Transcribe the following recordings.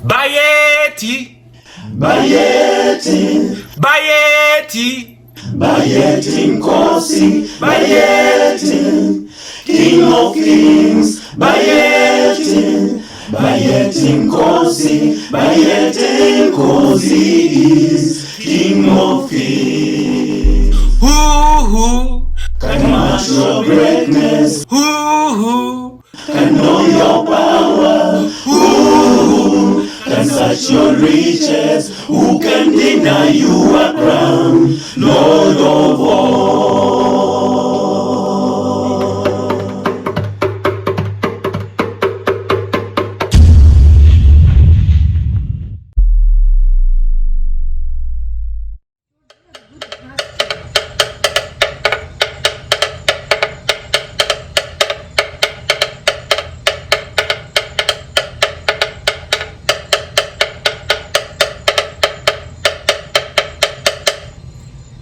Bayeti, Bayeti, Bayeti, Bayeti Nkosi, Bayeti, King of Kings, Bayeti, Bayeti Nkosi, Bayeti Nkosi is King of Kings. Who can match your greatness? Who can know your power? Who can search your riches? Who can deny you a crown, Lord of all?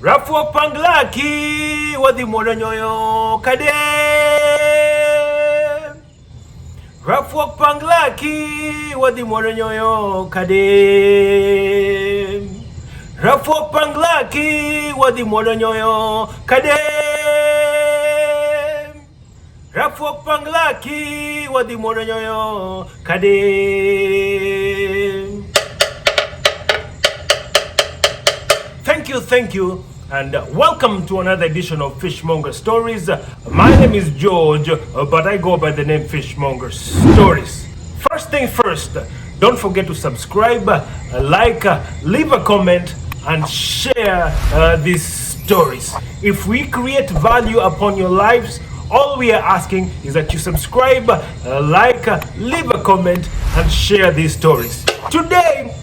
Rafo Panglaki, Wadi Moranyoyo Kade. Rafo Panglaki, Wadi Moranyoyo Kade. Rafo Panglaki, Wadi Moranyoyo Kade. Rafo Panglaki, Wadi Moranyoyo Kade. Thank you, and welcome to another edition of Fishmonger Stories. My name is George, but I go by the name Fishmonger Stories. First thing first, don't forget to subscribe, like, leave a comment, and share these stories. If we create value upon your lives, all we are asking is that you subscribe, like, leave a comment, and share these stories. Today,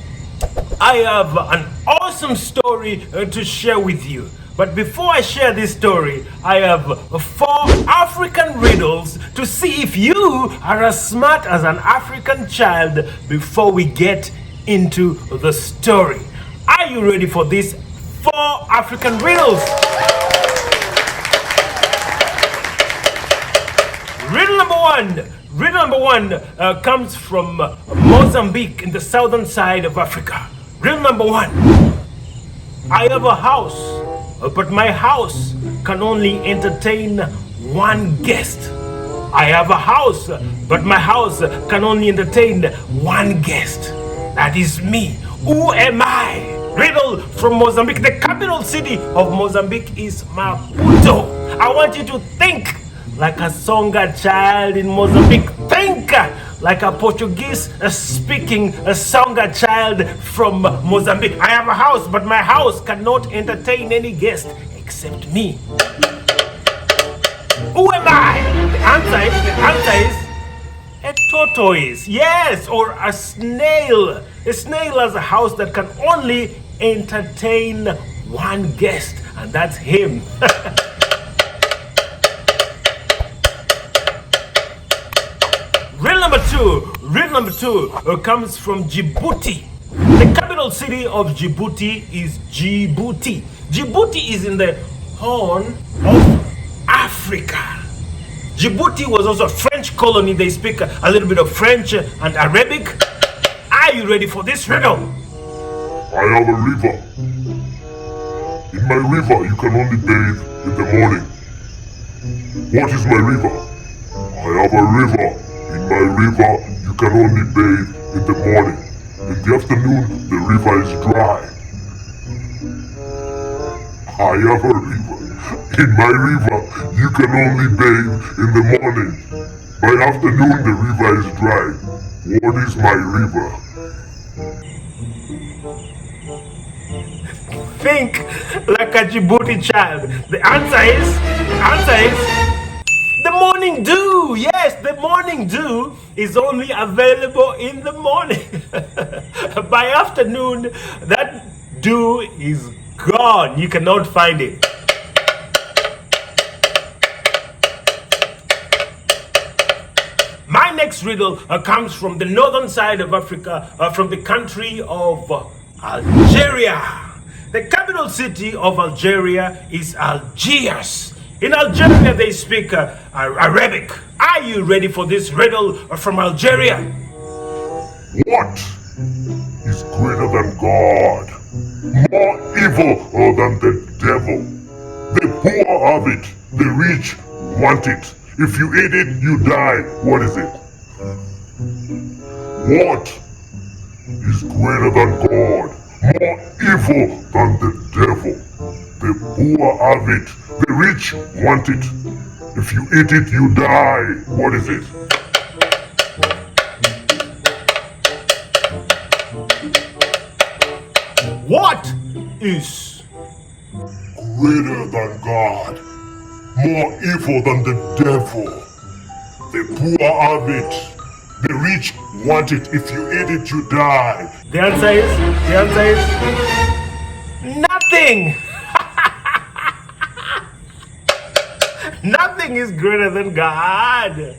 I have an awesome story to share with you. But before I share this story, I have 4 African riddles to see if you are as smart as an African child before we get into the story. Are you ready for these 4 African riddles? Riddle number one comes from Mozambique in the southern side of Africa. Riddle number 1. I have a house, but my house can only entertain 1 guest. I have a house, but my house can only entertain 1 guest. That is me. Who am I? Riddle from Mozambique. The capital city of Mozambique is Maputo. I want you to think like a Songa child in Mozambique. Think like a Portuguese speaking Songa child from Mozambique. I have a house, but my house cannot entertain any guest except me. Who am I? The answer is a tortoise. Yes, or a snail. A snail has a house that can only entertain 1 guest, and that's him. Riddle number two comes from Djibouti. The capital city of Djibouti is Djibouti. Djibouti is in the Horn of Africa. Djibouti was also a French colony. They speak a little bit of French and Arabic. Are you ready for this riddle? I have a river. In my river, you can only bathe in the morning. What is my river? I have a river. In my river, you can only bathe in the morning. In the afternoon, the river is dry. I have a river. In my river, you can only bathe in the morning. By afternoon, the river is dry. What is my river? Think like a Djibouti child. The answer is the morning dew. Yes, the morning dew is only available in the morning. By afternoon, that dew is gone. You cannot find it. My next riddle comes from the northern side of Africa, from the country of Algeria. The capital city of Algeria is Algiers. In Algeria, they speak Arabic. Are you ready for this riddle from Algeria? What is greater than God, more evil than the devil. The poor have it, the rich want it. If you eat it, you die. What is it? What is greater than God, more evil than the devil? The poor have it, the rich want it. If you eat it, you die. What is it? What is Greater than God, more evil than the devil. The poor have it, the rich want it. If you eat it, you die. the answer is nothing. Nothing is greater than God.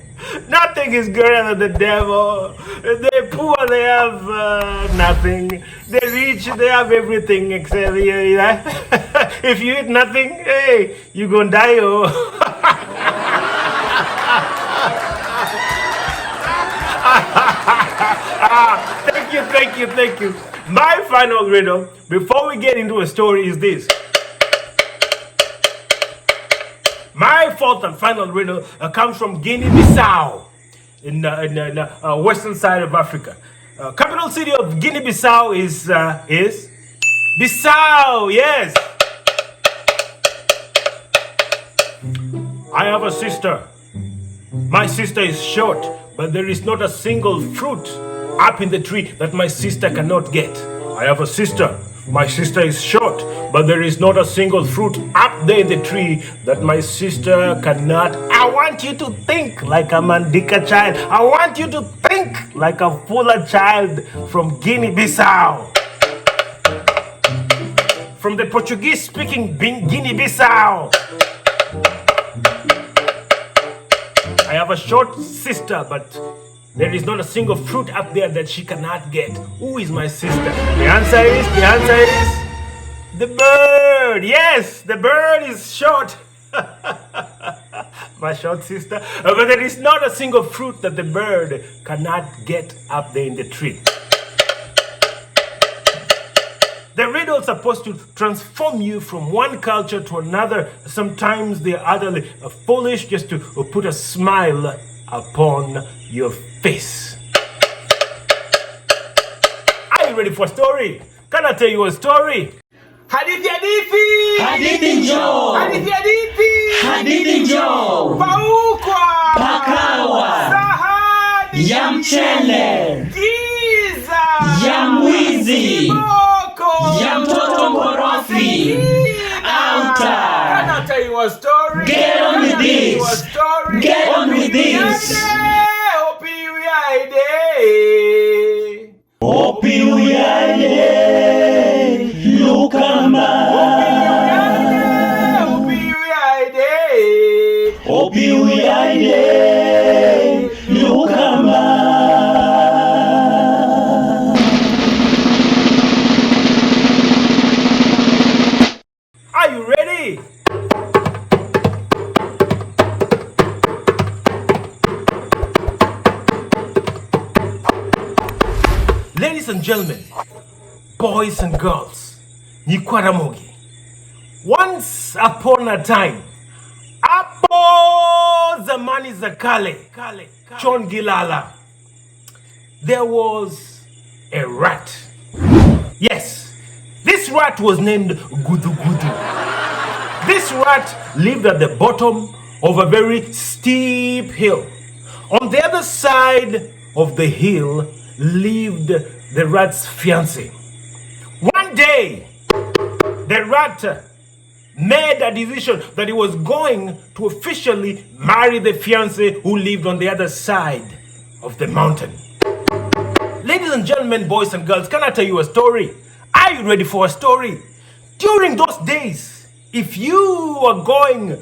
Nothing is greater than the devil. The poor, they have nothing. The rich, they have everything except if you eat nothing, hey, you gonna die. Oh. Thank you. My final riddle, before we get into a story, is this. My fourth and final riddle comes from Guinea-Bissau in the western side of Africa. Capital city of Guinea-Bissau is Bissau. Yes. I have a sister. My sister is short, but there is not a single fruit up in the tree that my sister cannot get. I have a sister. My sister is short, but there is not a single fruit up there in the tree that my sister cannot. I want you to think like a Mandika child. I want you to think like a Fula child from Guinea-Bissau. From the Portuguese-speaking Guinea-Bissau. I have a short sister, but there is not a single fruit up there that she cannot get. Who is my sister? The answer is the bird. Yes, the bird is short. My short sister. But there is not a single fruit that the bird cannot get up there in the tree. The riddle is supposed to transform you from one culture to another. Sometimes they are utterly foolish, just to put a smile upon your face. Are you ready for a story? Can I tell you a story? Hadithi. Hadithi njoo. Hadithi njoo. Paukwa. Pakawa. Sahani. Ya mchele. Giza. Ya mwizi. Kiboko. Ya mtoto mkorofi. Auta. Can I tell you a story? Get on with this. Get on with this. Opi uyade. Lukama. Opi uyade. Lukama. Are you ready? Ladies and gentlemen, boys and girls, Nikwaramogi. Once upon a time, Apo Zamani Zakale, Chon Gilala, there was a rat. Yes, this rat was named Gudhugudhu. This rat lived at the bottom of a very steep hill. On the other side of the hill lived the rat's fiancé. One day, the rat made a decision that he was going to officially marry the fiancé who lived on the other side of the mountain. Ladies and gentlemen, boys and girls, can I tell you a story? Are you ready for a story? During those days, if you were going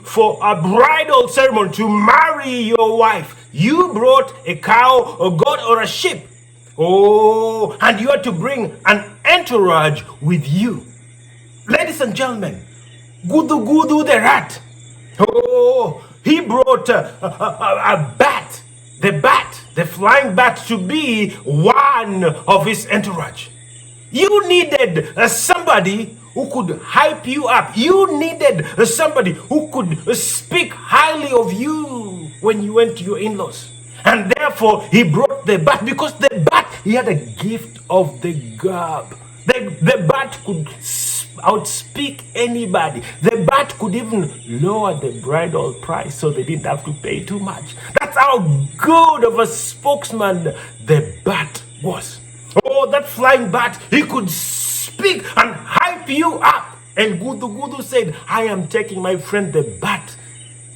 for a bridal ceremony to marry your wife, you brought a cow, a goat, or a sheep. Oh, and you had to bring an entourage with you. Ladies and gentlemen, Gudhugudhu the rat. Oh, he brought a bat. The bat the flying bat to be one of his entourage. You needed somebody who could hype you up. You needed somebody who could speak highly of you when you went to your in-laws. And therefore, he brought the bat, because the bat, he had a gift of the gab. The bat could outspeak anybody. The bat could even lower the bridal price so they didn't have to pay too much. That's how good of a spokesman the bat was. Oh, that flying bat, he could speak and hype you up. And Gudhugudhu said, I am taking my friend the bat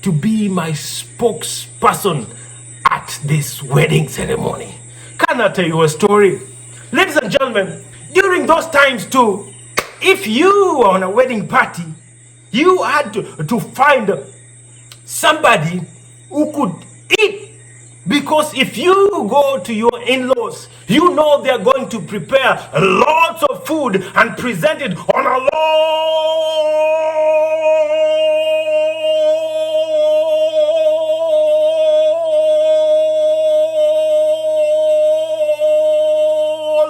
to be my spokesperson at this wedding ceremony. Can I tell you a story? Ladies and gentlemen, during those times too, if you were on a wedding party, you had to find somebody who could eat. Because if you go to your in-laws, you know they're going to prepare lots of food and present it on a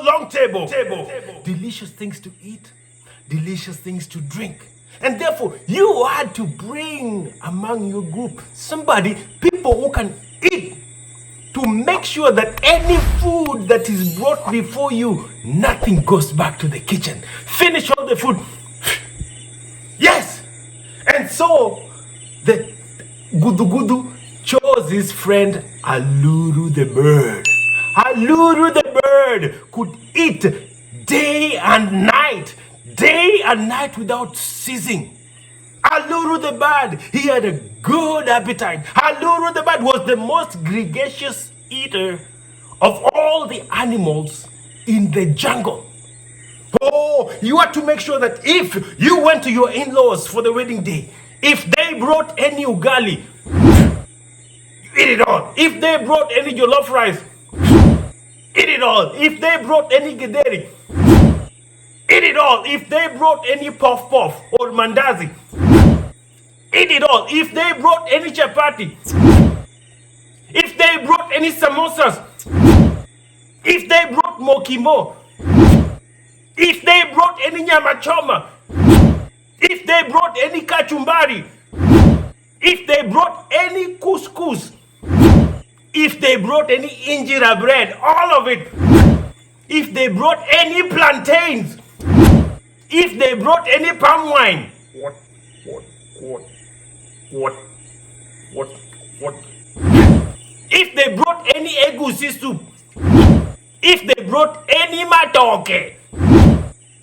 long table. Delicious things to eat, delicious things to drink. And therefore, you had to bring among your group people who can eat, to make sure that any food that is brought before you, nothing goes back to the kitchen. Finish all the food. Yes. And so, the Gudhugudhu chose his friend Aluru the bird. Aluru the bird could eat day and night without ceasing. Aluru the bird, he had a good appetite. Aluru the bird was the most gregarious eater of all the animals in the jungle. Oh, you had to make sure that if you went to your in-laws for the wedding day, if they brought any ugali, you eat it all. If they brought any jollof rice, eat it all. If they brought any githeri, eat it all. If they brought any puff puff or mandazi, eat it all. If they brought any chapati, if they brought any samosas, if they brought mokimo, if they brought any nyama choma, if they brought any kachumbari, if they brought any couscous, if they brought any injera bread, all of it, if they brought any plantains, if they brought any palm wine, what? If they brought any egusi soup, if they brought any matoke,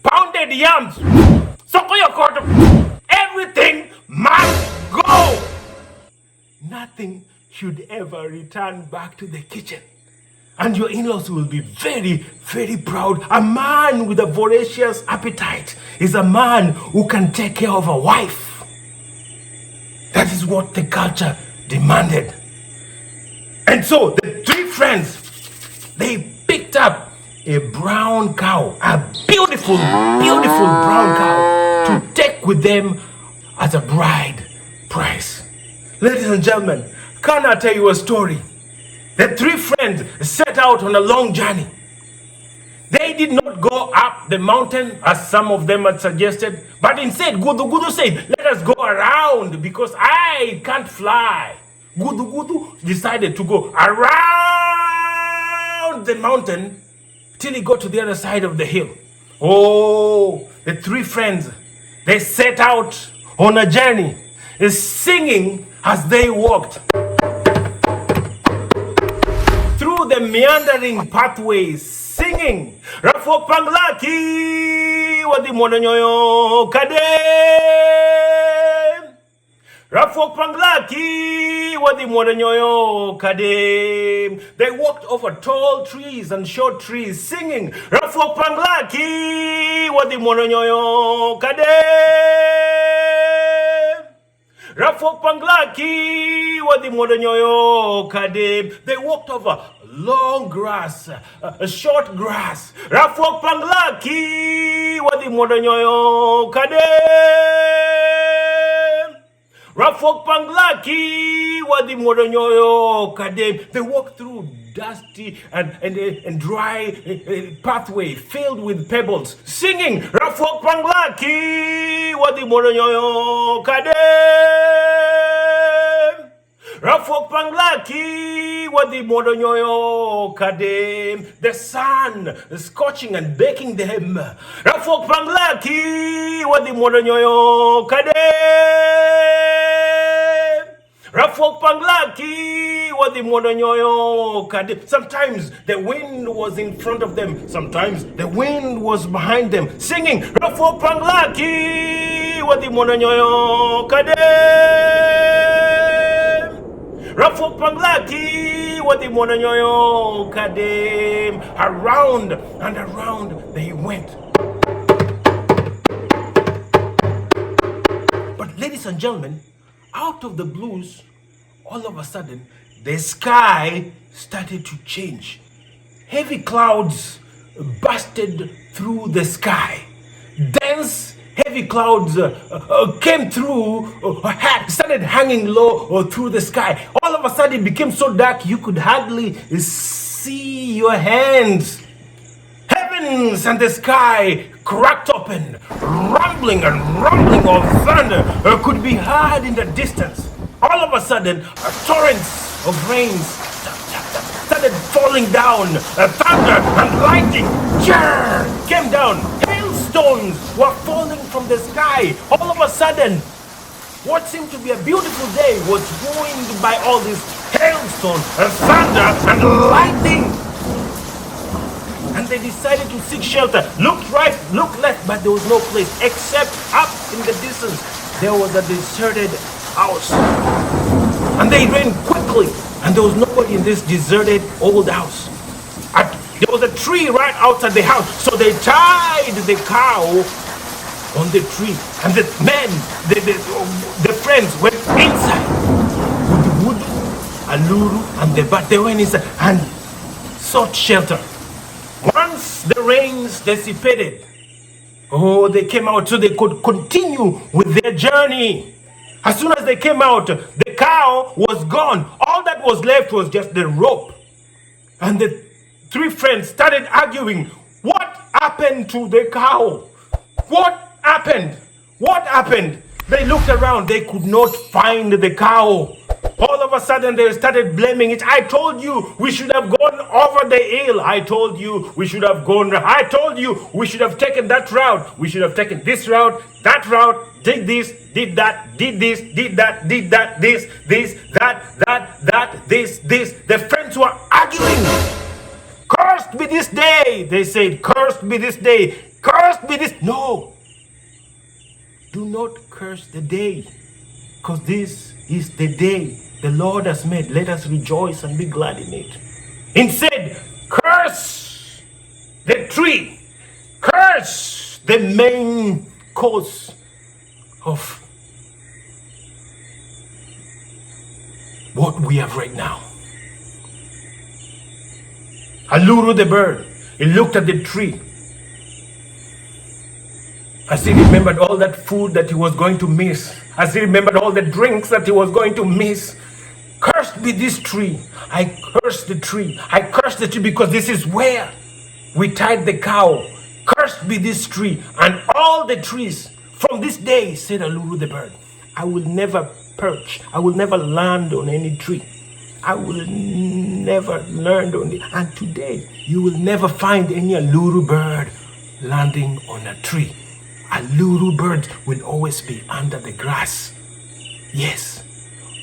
pounded yams, sokoyokoto, everything must go. Nothing should ever return back to the kitchen. And your in-laws will be very, very proud. A man with a voracious appetite is a man who can take care of a wife. That is what the culture demanded. And so the three friends, they picked up a brown cow, a beautiful, beautiful brown cow, to take with them as a bride price. Ladies and gentlemen, can I tell you a story? The three friends set out on a long journey. They did not go up the mountain as some of them had suggested, but instead Gudhugudhu said, let us go around because I can't fly. Gudhugudhu decided to go around the mountain till he got to the other side of the hill. Oh, the three friends, they set out on a journey, singing as they walked through the meandering pathways, singing Rafo Panglaki Wadi Mononyoyo Kadem, Rafo Panglaki Wadi Mononyoyo Kadem. They walked over tall trees and short trees, singing Rafo Panglaki Wadi Mononyoyo Kadem, Rafo Panglaki Wadi Mononyoyo Kadem. They walked over long grass, short grass. Rafok Panglaki Wadi Mononyoyo Kadem, Rafok Panglaki Wadi Mononyoyo Kadem. They walked through dusty and dry pathway filled with pebbles, singing Rafok Panglaki Wadi Moronyoyo Kadem Rafok Panglaki Wadi Moronyoyo Kadem. The sun scorching and baking them. Rafok Panglaki Wadi Moronyoyo Kadem Rafok Panglaki Wadi Moronyoyo Kadem. Sometimes the wind was in front of them, sometimes the wind was behind them, singing Rafok Panglaki Wadi Moronyoyo Kadem Rafok Panglaki Wadi Moronyoyo Kadem. Around and around they went. But ladies and gentlemen, out of the blues, all of a sudden, the sky started to change. Heavy clouds busted through the sky. Dense, heavy clouds came through, started hanging low through the sky. All of a sudden, it became so dark you could hardly see your hands. Heavens and the sky cracked open. Rumbling and rumbling of thunder could be heard in the distance. All of a sudden, torrents of rain started falling down. Thunder and lightning came down. Hailstones were falling from the sky. All of a sudden, what seemed to be a beautiful day was ruined by all this hailstone, thunder and lightning. And they decided to seek shelter. Looked right, looked left, but there was no place except up in the distance. There was a deserted house. And they ran quickly, and there was nobody in this deserted old house. There was a tree right outside the house, so they tied the cow on the tree. And the men, the friends went inside. Gudhugudhu, Aluru, and the bat, they went inside and sought shelter. Once the rains dissipated, they came out so they could continue with their journey. As soon as they came out, the cow was gone. All that was left was just the rope. And the three friends started arguing. What happened to the cow? What happened? What happened? They looked around. They could not find the cow. All of a sudden, they started blaming it. I told you we should have gone over the hill. I told you we should have gone. I told you we should have taken that route. We should have taken this route, that route, did this, did that, did this, did that, did that, this, that, this. The friends were arguing. Cursed be this day, they said. Cursed be this day. Cursed be this. No. Do not curse the day, because this is the day the Lord has made. Let us rejoice and be glad in it. Instead, curse the tree. Curse the main cause of what we have right now. Aluru the bird, he looked at the tree as he remembered all that food that he was going to miss, as he remembered all the drinks that he was going to miss. Cursed be this tree. I curse the tree. I curse the tree because this is where we tied the cow. Cursed be this tree and all the trees. From this day, said Aluru the bird, I will never perch. I will never land on any tree. I will never land on it. And today, you will never find any Aluru bird landing on a tree. Aluru birds will always be under the grass. Yes,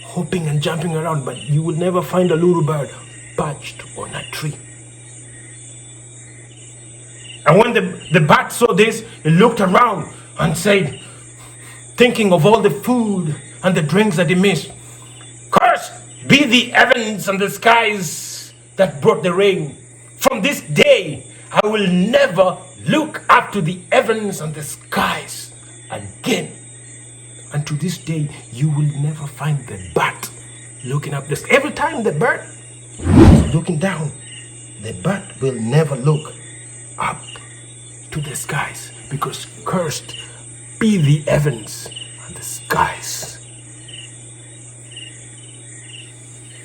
hopping and jumping around, but you will never find a Aluru bird perched on a tree. And when the bat saw this, he looked around and said, thinking of all the food and the drinks that he missed, cursed be the heavens and the skies that brought the rain. From this day, I will never look up to the heavens and the skies again. And to this day, you will never find the bat looking up this. Every time the bird is looking down, the bat will never look up to the skies, because cursed be the heavens and the skies.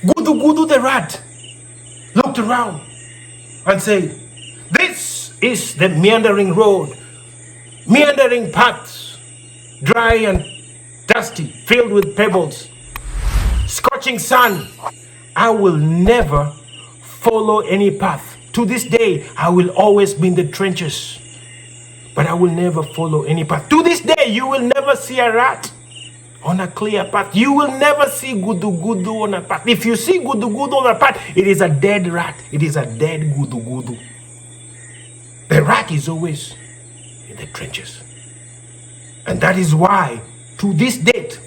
Gudhugudhu the rat looked around and said, "This is the meandering road, meandering paths, dry and dusty, filled with pebbles, scorching sun. I will never follow any path. To this day, I will always be in the trenches, but I will never follow any path. To this day, you will never see a rat on a clear path. You will never see Gudhugudhu on a path. If you see Gudhugudhu on a path, it is a dead rat. It is a dead Gudhugudhu. The rat is always in the trenches. And that is why, to this date,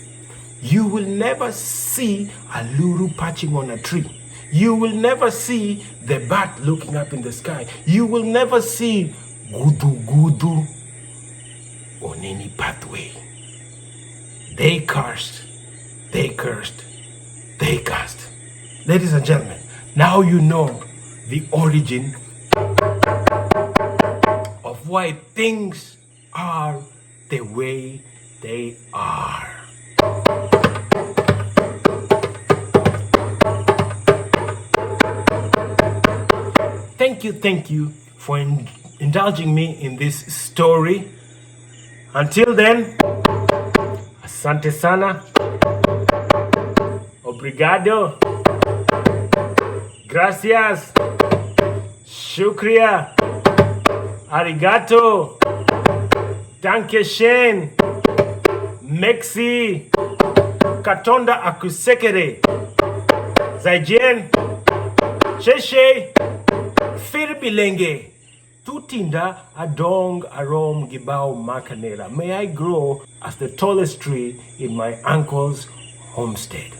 you will never see Aluru perching on a tree. You will never see the bat looking up in the sky. You will never see Gudhugudhu on any pathway. They cursed, they cursed, they cursed. Ladies and gentlemen, now you know the origin of why things are the way they are. Thank you for indulging me in this story. Until then, asante sana, obrigado, gracias, shukria, arigato, danke schön, merci, katonda akusekere, zaijian, sheshe, firbilenge, tutinda adong arom gibao makanera. May I grow as the tallest tree in my uncle's homestead.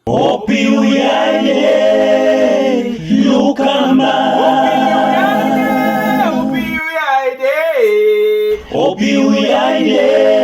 Opi uyaide